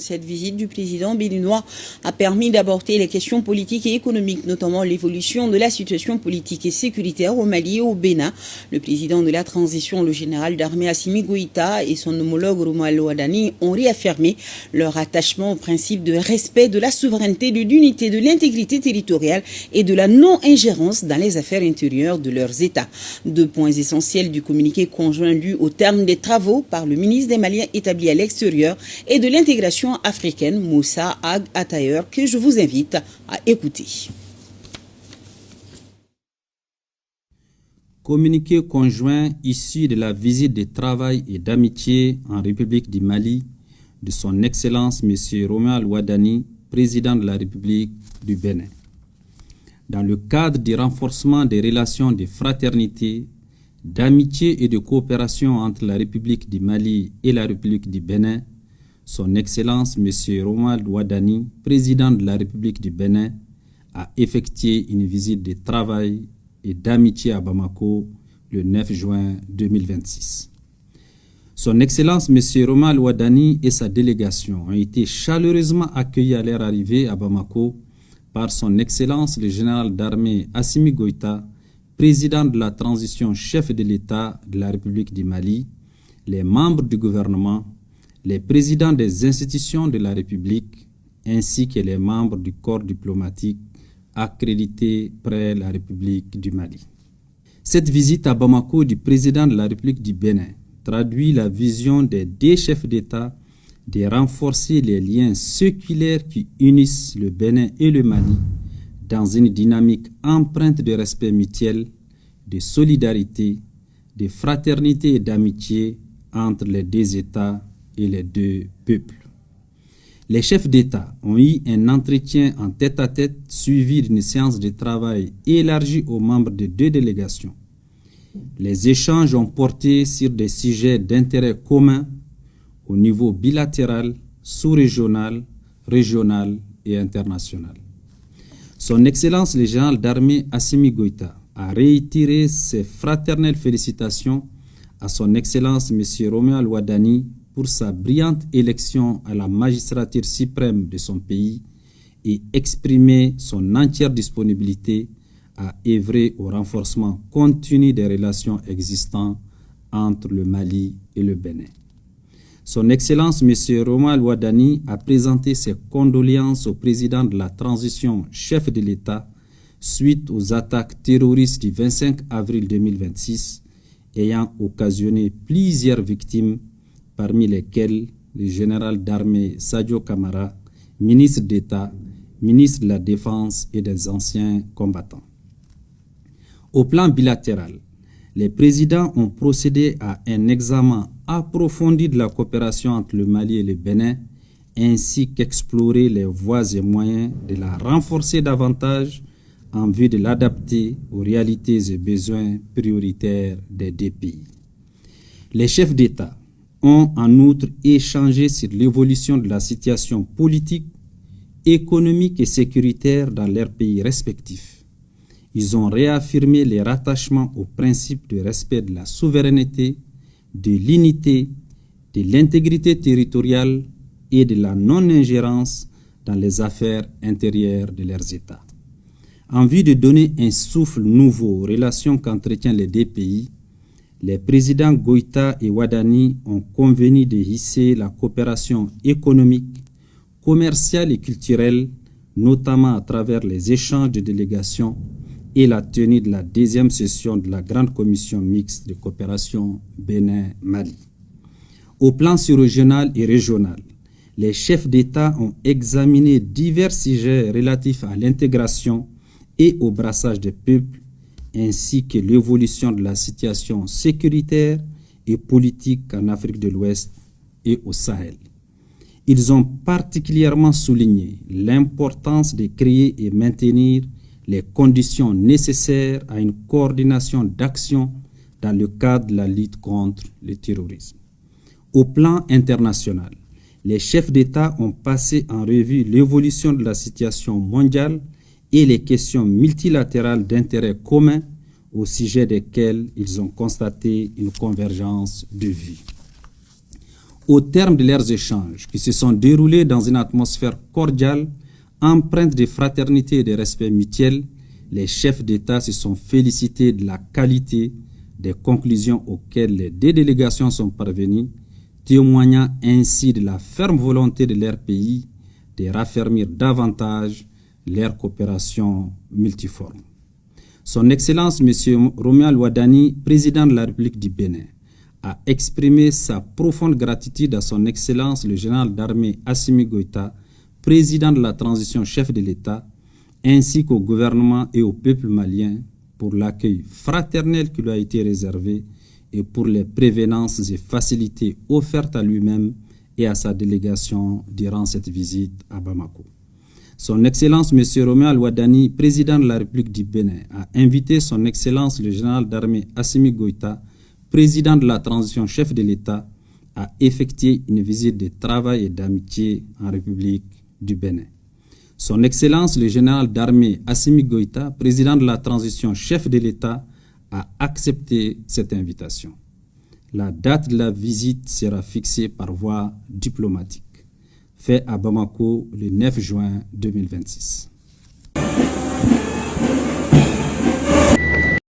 Cette visite du président béninois a permis d'aborder les questions politiques et économiques, notamment l'évolution de la situation politique et sécuritaire au Mali et au Bénin. Le président de la transition, le général d'armée Assimi Goïta, et son homologue Romuald Wadani ont réaffirmé leur attachement au principe de respect de la souveraineté, de l'unité, de l'intégrité territoriale et de la non-ingérence dans les affaires intérieures de leurs États. 2 points essentiels du communiqué conjoint lu au terme des travaux par le ministre des Maliens établi à l'extérieur et de l'intégration africaine, Moussa Ag Atayer, que je vous invite à écouter. Communiqué conjoint issu de la visite de travail et d'amitié en République du Mali de son Excellence M. Romuald Wadani, président de la République du Bénin. Dans le cadre du renforcement des relations de fraternité, d'amitié et de coopération entre la République du Mali et la République du Bénin, son Excellence M. Romuald Wadani, président de la République du Bénin, a effectué une visite de travail et d'amitié à Bamako le 9 juin 2026. Son Excellence M. Romuald Wadani et sa délégation ont été chaleureusement accueillis à leur arrivée à Bamako par son Excellence le général d'armée Assimi Goïta, président de la transition chef de l'État de la République du Mali, les membres du gouvernement, les présidents des institutions de la République, ainsi que les membres du corps diplomatique accrédités près la République du Mali. Cette visite à Bamako du président de la République du Bénin traduit la vision des 2 chefs d'État de renforcer les liens séculaires qui unissent le Bénin et le Mali dans une dynamique empreinte de respect mutuel, de solidarité, de fraternité et d'amitié entre les 2 États et les 2 peuples. Les chefs d'État ont eu un entretien en tête-à-tête suivi d'une séance de travail élargie aux membres de 2 délégations. Les échanges ont porté sur des sujets d'intérêt commun au niveau bilatéral, sous-régional, régional et international. Son Excellence le général d'armée Assimi Goïta a réitéré ses fraternelles félicitations à son Excellence M. Romuald Wadani pour sa brillante élection à la magistrature suprême de son pays et exprimé son entière disponibilité à œuvrer au renforcement continu des relations existantes entre le Mali et le Bénin. Son Excellence M. Romuald Wadani a présenté ses condoléances au président de la transition chef de l'État suite aux attaques terroristes du 25 avril 2026 ayant occasionné plusieurs victimes, parmi lesquelles le général d'armée Sadio Kamara, ministre d'État, ministre de la Défense et des anciens combattants. Au plan bilatéral, les présidents ont procédé à un examen approfondi de la coopération entre le Mali et le Bénin, ainsi qu'explorer les voies et moyens de la renforcer davantage en vue de l'adapter aux réalités et besoins prioritaires des 2 pays. Les chefs d'État ont en outre échangé sur l'évolution de la situation politique, économique et sécuritaire dans leurs pays respectifs. Ils ont réaffirmé les rattachements au principe de respect de la souveraineté, de l'unité, de l'intégrité territoriale et de la non-ingérence dans les affaires intérieures de leurs États. En vue de donner un souffle nouveau aux relations qu'entretiennent les 2 pays, les présidents Goïta et Wadani ont convenu de hisser la coopération économique, commerciale et culturelle, notamment à travers les échanges de délégations et la tenue de la 2e session de la Grande Commission mixte de coopération Bénin-Mali. Au plan sous-régional et régional, les chefs d'État ont examiné divers sujets relatifs à l'intégration et au brassage des peuples, ainsi que l'évolution de la situation sécuritaire et politique en Afrique de l'Ouest et au Sahel. Ils ont particulièrement souligné l'importance de créer et maintenir les conditions nécessaires à une coordination d'action dans le cadre de la lutte contre le terrorisme. Au plan international, les chefs d'État ont passé en revue l'évolution de la situation mondiale et les questions multilatérales d'intérêt commun au sujet desquelles ils ont constaté une convergence de vues. Au terme de leurs échanges, qui se sont déroulés dans une atmosphère cordiale, empreinte de fraternité et de respect mutuel, les chefs d'État se sont félicités de la qualité des conclusions auxquelles les deux délégations sont parvenues, témoignant ainsi de la ferme volonté de leur pays de raffermir davantage leur coopération multiforme. Son Excellence M. Romuald Wadani, président de la République du Bénin, a exprimé sa profonde gratitude à son Excellence le général d'armée Assimi Goïta, président de la transition chef de l'État, ainsi qu'au gouvernement et au peuple malien pour l'accueil fraternel qui lui a été réservé et pour les prévenances et facilités offertes à lui-même et à sa délégation durant cette visite à Bamako. Son Excellence M. Romuald Wadani, président de la République du Bénin, a invité son Excellence le général d'armée Assimi Goïta, président de la transition chef de l'État, à effectuer une visite de travail et d'amitié en République du Bénin. Son Excellence le général d'armée Assimi Goïta, président de la transition chef de l'État, a accepté cette invitation. La date de la visite sera fixée par voie diplomatique. Fait à Bamako le 9 juin 2026.